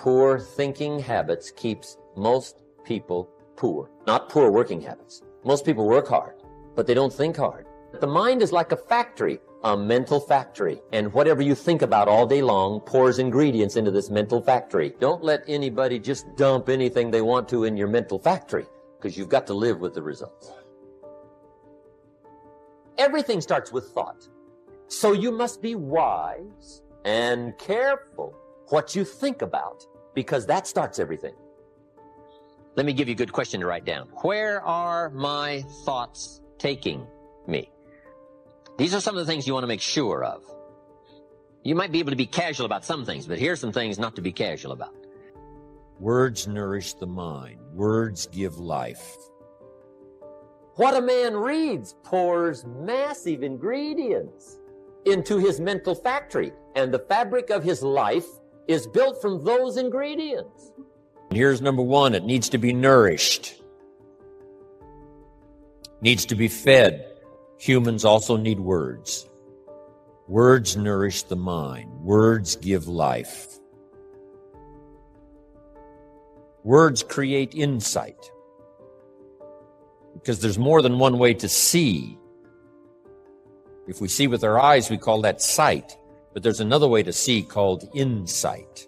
Poor thinking habits keeps most people poor. Not poor working habits. Most people work hard, but they don't think hard. The mind is like a factory, a mental factory. And whatever you think about all day long pours ingredients into this mental factory. Don't let anybody just dump anything they want to in your mental factory, because you've got to live with the results. Everything starts with thought. So you must be wise and careful what you think about, because that starts everything. Let me give you a good question to write down. Where are my thoughts taking me? These are some of the things you want to make sure of. You might be able to be casual about some things, but here's some things not to be casual about. Words nourish the mind. Words give life. What a man reads pours massive ingredients into his mental factory, and the fabric of his life is built from those ingredients. Here's number one. It needs to be nourished. Needs to be fed. Humans also need words. Words nourish the mind. Words give life. Words create insight. Because there's more than one way to see. If we see with our eyes, we call that sight. But there's another way to see called insight.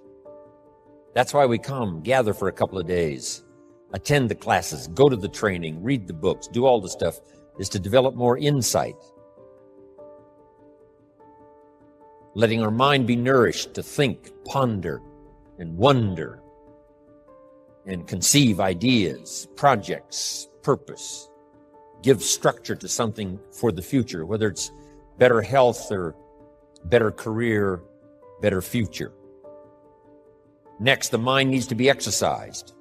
That's why we come, gather for a couple of days, attend the classes, go to the training, read the books, do all the stuff, is to develop more insight. Letting our mind be nourished to think, ponder, and wonder, and conceive ideas, projects, purpose, give structure to something for the future, whether it's better health or better career, better future. Next, the mind needs to be exercised.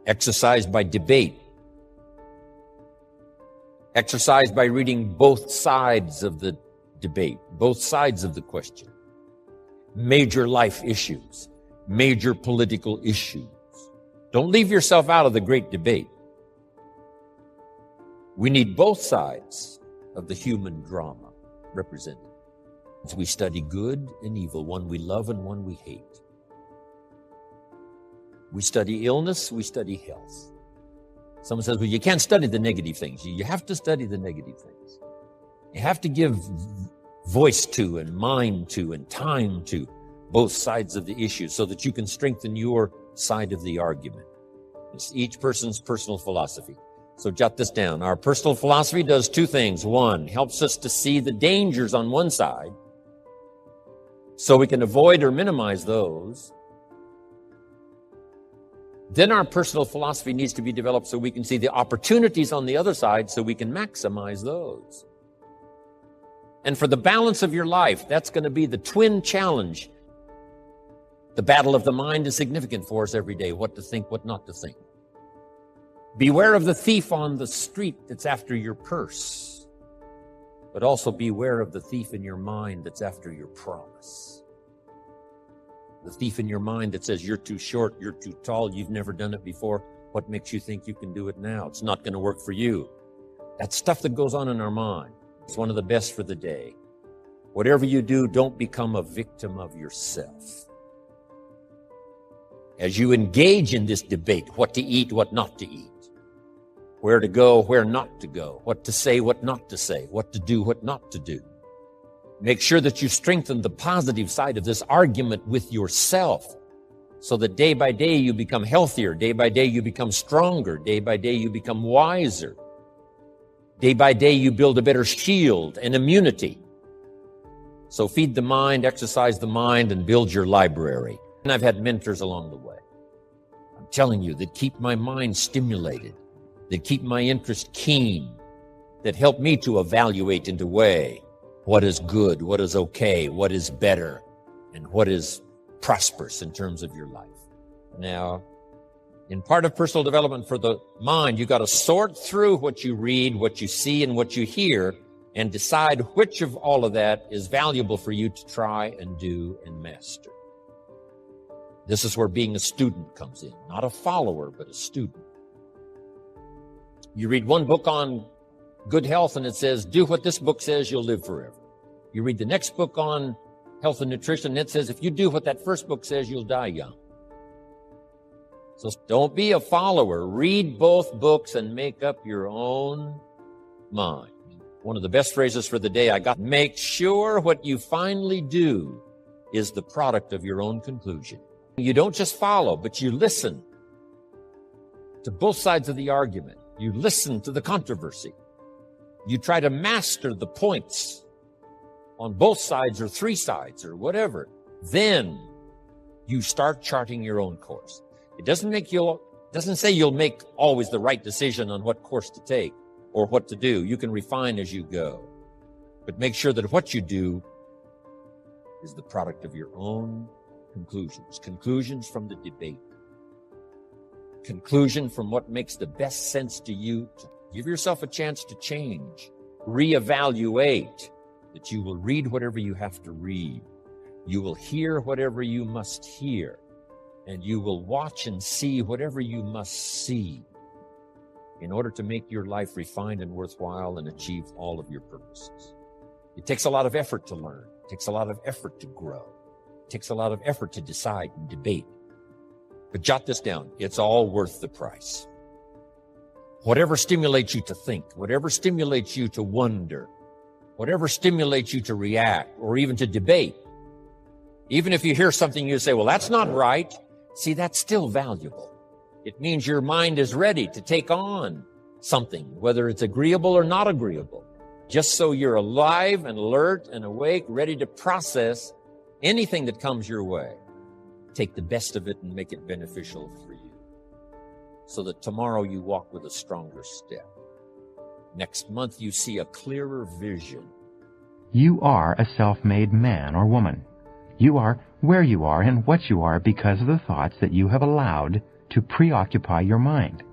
Exercised by debate. Exercised by reading both sides of the debate, both sides of the question. Major life issues, major political issues. Don't leave yourself out of the great debate. We need both sides of the human drama represented. As we study good and evil, one we love and one we hate. We study illness, we study health. Someone says, well, you can't study the negative things. You have to study the negative things. You have to give voice to and mind to and time to both sides of the issue so that you can strengthen your side of the argument. It's each person's personal philosophy. So jot this down. Our personal philosophy does two things. One, helps us to see the dangers on one side so we can avoid or minimize those. Then our personal philosophy needs to be developed so we can see the opportunities on the other side so we can maximize those. And for the balance of your life, that's going to be the twin challenge. The battle of the mind is significant for us every day, what to think, what not to think. Beware of the thief on the street that's after your purse, but also beware of the thief in your mind that's after your promise. The thief in your mind that says you're too short, you're too tall, you've never done it before. What makes you think you can do it now? It's not going to work for you. That's stuff that goes on in our mind. It's one of the best for the day. Whatever you do, don't become a victim of yourself. As you engage in this debate, what to eat, what not to eat, where to go, where not to go, what to say, what not to say, what to do, what not to do. Make sure that you strengthen the positive side of this argument with yourself so that day by day you become healthier, day by day you become stronger, day by day you become wiser. Day by day you build a better shield and immunity. So feed the mind, exercise the mind, and build your library. And I've had mentors along the way. I'm telling you, that keep my mind stimulated, that keep my interest keen, that help me to evaluate and to weigh what is good, what is okay, what is better, and what is prosperous in terms of your life. Now, in part of personal development for the mind, you got to sort through what you read, what you see, and what you hear, and decide which of all of that is valuable for you to try and do and master. This is where being a student comes in, not a follower, but a student. You read one book on good health and it says, do what this book says, you'll live forever. You read the next book on health and nutrition and it says, if you do what that first book says, you'll die young. So don't be a follower. Read both books and make up your own mind. One of the best phrases for the day I got, make sure what you finally do is the product of your own conclusion. You don't just follow, but you listen to both sides of the argument. You listen to the controversy. You try to master the points on both sides or three sides or whatever. Then you start charting your own course. It doesn't say you'll make always the right decision on what course to take or what to do. You can refine as you go. But make sure that what you do is the product of your own conclusions from the debate, conclusion from what makes the best sense to you. Give yourself a chance to change, reevaluate, that you will read whatever you have to read. You will hear whatever you must hear, and you will watch and see whatever you must see in order to make your life refined and worthwhile and achieve all of your purposes. It takes a lot of effort to learn. It takes a lot of effort to grow. It takes a lot of effort to decide and debate. But jot this down. It's all worth the price. Whatever stimulates you to think, whatever stimulates you to wonder, whatever stimulates you to react or even to debate, even if you hear something you say, well, that's not right. See, that's still valuable. It means your mind is ready to take on something, whether it's agreeable or not agreeable, just so you're alive and alert and awake, ready to process anything that comes your way. Take the best of it and make it beneficial for you so that tomorrow you walk with a stronger step. Next month you see a clearer vision. You are a self-made man or woman. You are where you are and what you are because of the thoughts that you have allowed to preoccupy your mind.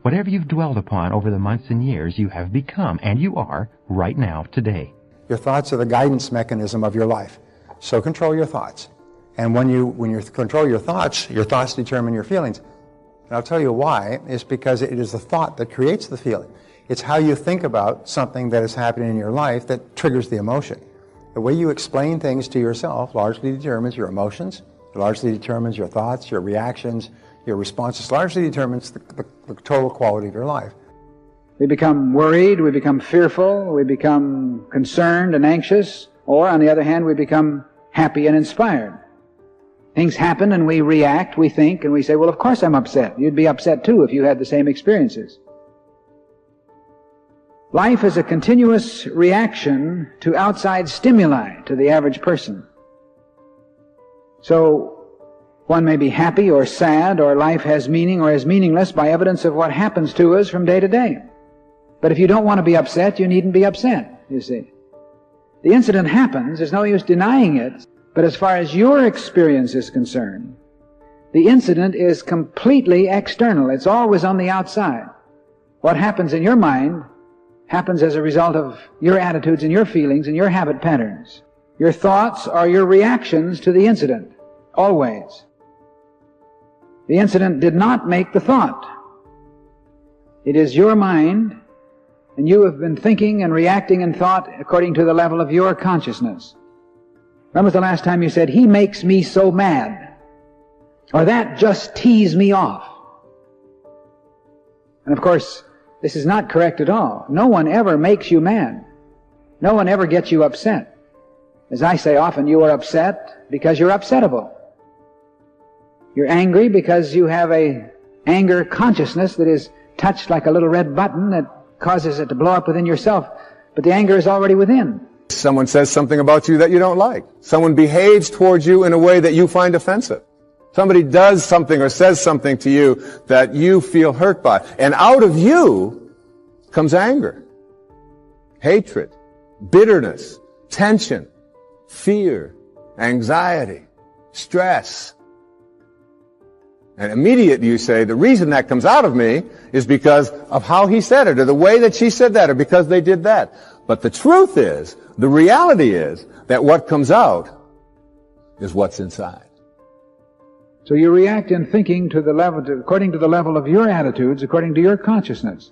Whatever you've dwelled upon over the months and years, you have become, and you are, right now, today. Your thoughts are the guidance mechanism of your life. So control your thoughts. And when you control your thoughts determine your feelings. And I'll tell you why. It's because it is the thought that creates the feeling. It's how you think about something that is happening in your life that triggers the emotion. The way you explain things to yourself largely determines your emotions, it largely determines your thoughts, your reactions, your responses, largely determines the total quality of your life. We become worried, we become fearful, we become concerned and anxious, or on the other hand, we become happy and inspired. Things happen and we react, we think, and we say, well, of course I'm upset. You'd be upset too if you had the same experiences. Life is a continuous reaction to outside stimuli to the average person. So one may be happy or sad, or life has meaning or is meaningless by evidence of what happens to us from day to day. But if you don't want to be upset, you needn't be upset, you see. The incident happens, there's no use denying it, but as far as your experience is concerned, the incident is completely external. It's always on the outside. What happens in your mind happens as a result of your attitudes and your feelings and your habit patterns. Your thoughts are your reactions to the incident, always. The incident did not make the thought. It is your mind, and you have been thinking and reacting in thought according to the level of your consciousness. When was the last time you said, he makes me so mad? Or that just teased me off? And of course, this is not correct at all. No one ever makes you mad. No one ever gets you upset. As I say often, you are upset because you're upsettable. You're angry because you have a anger consciousness that is touched like a little red button that causes it to blow up within yourself. But the anger is already within. Someone says something about you that you don't like. Someone behaves towards you in a way that you find offensive. Somebody does something or says something to you that you feel hurt by. And out of you comes anger, hatred, bitterness, tension, fear, anxiety, stress. And immediately you say, the reason that comes out of me is because of how he said it, or the way that she said that, or because they did that. But the truth is, the reality is, that what comes out is what's inside. So you react in thinking to the level, according to the level of your attitudes, according to your consciousness.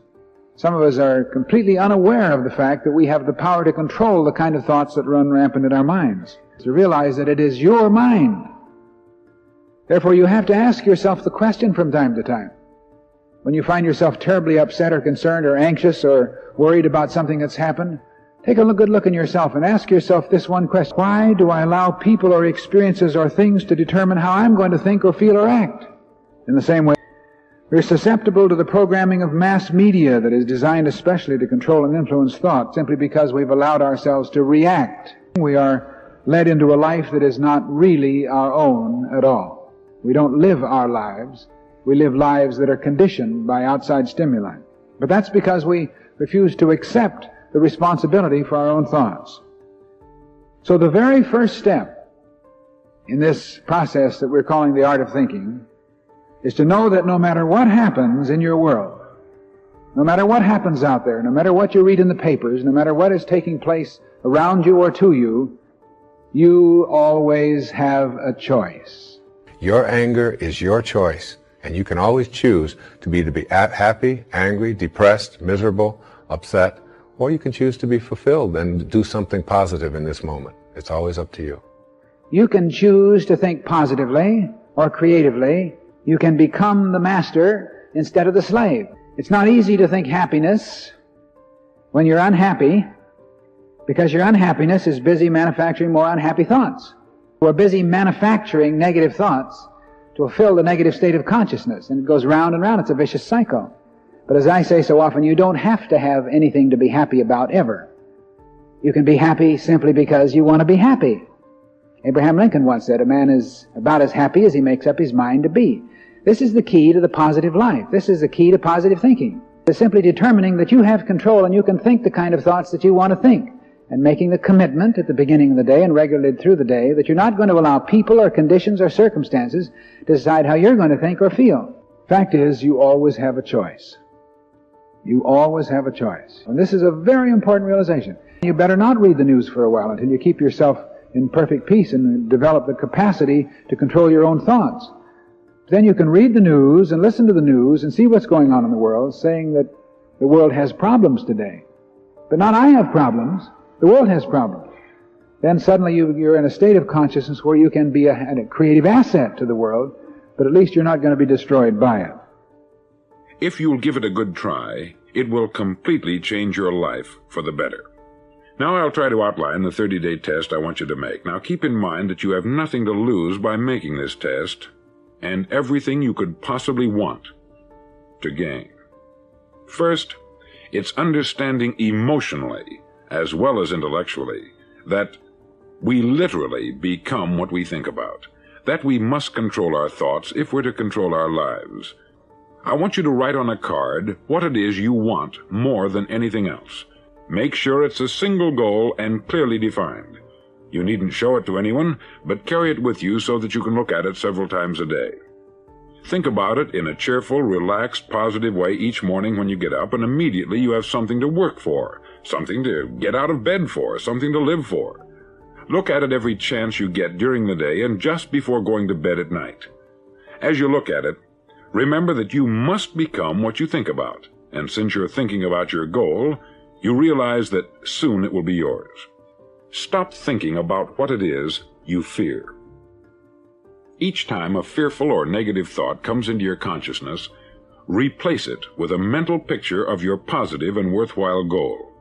Some of us are completely unaware of the fact that we have the power to control the kind of thoughts that run rampant in our minds. To realize that it is your mind Therefore, you have to ask yourself the question from time to time. When you find yourself terribly upset or concerned or anxious or worried about something that's happened, take a good look in yourself and ask yourself this one question. Why do I allow people or experiences or things to determine how I'm going to think or feel or act? In the same way, we're susceptible to the programming of mass media that is designed especially to control and influence thought simply because we've allowed ourselves to react. We are led into a life that is not really our own at all. We don't live our lives. We live lives that are conditioned by outside stimuli. But that's because we refuse to accept the responsibility for our own thoughts. So the very first step in this process that we're calling the art of thinking is to know that no matter what happens in your world, no matter what happens out there, no matter what you read in the papers, no matter what is taking place around you or to you, you always have a choice. Your anger is your choice, and you can always choose to be happy, angry, depressed, miserable, upset, or you can choose to be fulfilled and do something positive in this moment. It's always up to you. You can choose to think positively or creatively. You can become the master instead of the slave. It's not easy to think happiness when you're unhappy, because your unhappiness is busy manufacturing more unhappy thoughts. We're busy manufacturing negative thoughts to fulfill the negative state of consciousness, and it goes round and round. It's a vicious cycle. But as I say so often, you don't have to have anything to be happy about ever. You can be happy simply because you want to be happy. Abraham Lincoln once said, a man is about as happy as he makes up his mind to be. This is the key to the positive life. This is the key to positive thinking. It's simply determining that you have control and you can think the kind of thoughts that you want to think, and making the commitment at the beginning of the day and regularly through the day that you're not going to allow people or conditions or circumstances to decide how you're going to think or feel. Fact is, you always have a choice. You always have a choice. And this is a very important realization. You better not read the news for a while until you keep yourself in perfect peace and develop the capacity to control your own thoughts. Then you can read the news and listen to the news and see what's going on in the world, saying that the world has problems today. But not I have problems. The world has problems. Then suddenly you're in a state of consciousness where you can be a creative asset to the world, but at least you're not going to be destroyed by it. If you'll give it a good try, it will completely change your life for the better. Now I'll try to outline the 30-day test I want you to make. Now keep in mind that you have nothing to lose by making this test, and everything you could possibly want to gain. First, it's understanding emotionally, as well as intellectually, that we literally become what we think about, that we must control our thoughts if we're to control our lives. I want you to write on a card what it is you want more than anything else. Make sure it's a single goal and clearly defined. You needn't show it to anyone, but carry it with you so that you can look at it several times a day. Think about it in a cheerful, relaxed, positive way each morning when you get up, and immediately you have something to work for, something to get out of bed for, something to live for. Look at it every chance you get during the day and just before going to bed at night. As you look at it, remember that you must become what you think about, and since you're thinking about your goal, you realize that soon it will be yours. Stop thinking about what it is you fear. Each time a fearful or negative thought comes into your consciousness, replace it with a mental picture of your positive and worthwhile goal.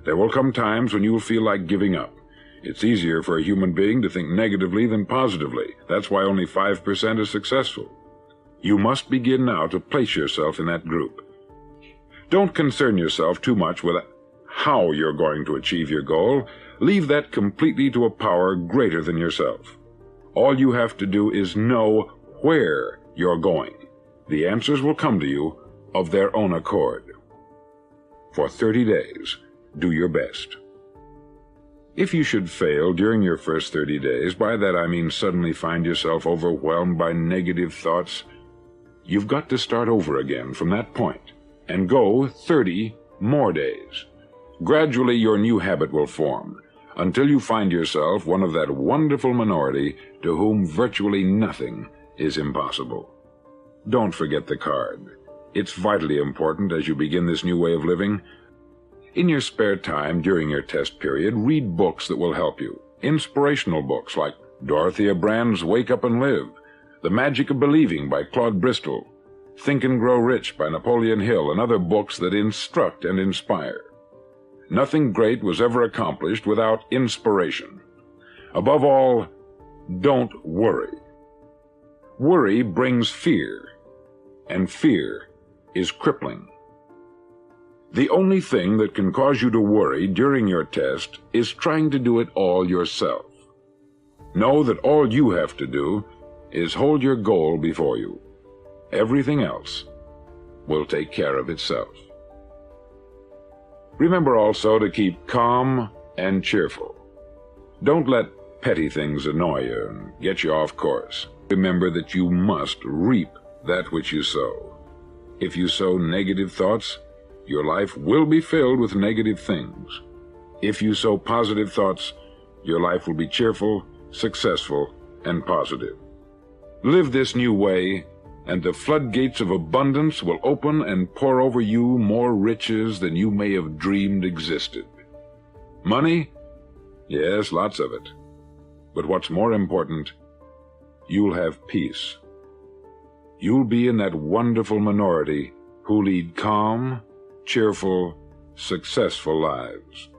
There will come times when you will feel like giving up. It's easier for a human being to think negatively than positively. That's why only 5% is successful. You must begin now to place yourself in that group. Don't concern yourself too much with how you're going to achieve your goal. Leave that completely to a power greater than yourself. All you have to do is know where you're going. The answers will come to you of their own accord. For 30 days, do your best. If you should fail during your first 30 days, by that I mean suddenly find yourself overwhelmed by negative thoughts, you've got to start over again from that point and go 30 more days. Gradually your new habit will form until you find yourself one of that wonderful minority to whom virtually nothing is impossible. Don't forget the card. It's vitally important as you begin this new way of living. In your spare time during your test period, read books that will help you. Inspirational books like Dorothea Brand's Wake Up and Live, The Magic of Believing by Claude Bristol, Think and Grow Rich by Napoleon Hill, and other books that instruct and inspire. Nothing great was ever accomplished without inspiration. Above all, don't worry. Worry brings fear, and fear is crippling. The only thing that can cause you to worry during your test is trying to do it all yourself. Know that all you have to do is hold your goal before you. Everything else will take care of itself. Remember also to keep calm and cheerful. Don't let petty things annoy you and get you off course. Remember that you must reap that which you sow. If you sow negative thoughts, your life will be filled with negative things. If you sow positive thoughts, your life will be cheerful, successful, and positive. Live this new way, and the floodgates of abundance will open and pour over you more riches than you may have dreamed existed. Money? Yes, lots of it. But what's more important, you'll have peace. You'll be in that wonderful minority who lead calm, cheerful, successful lives.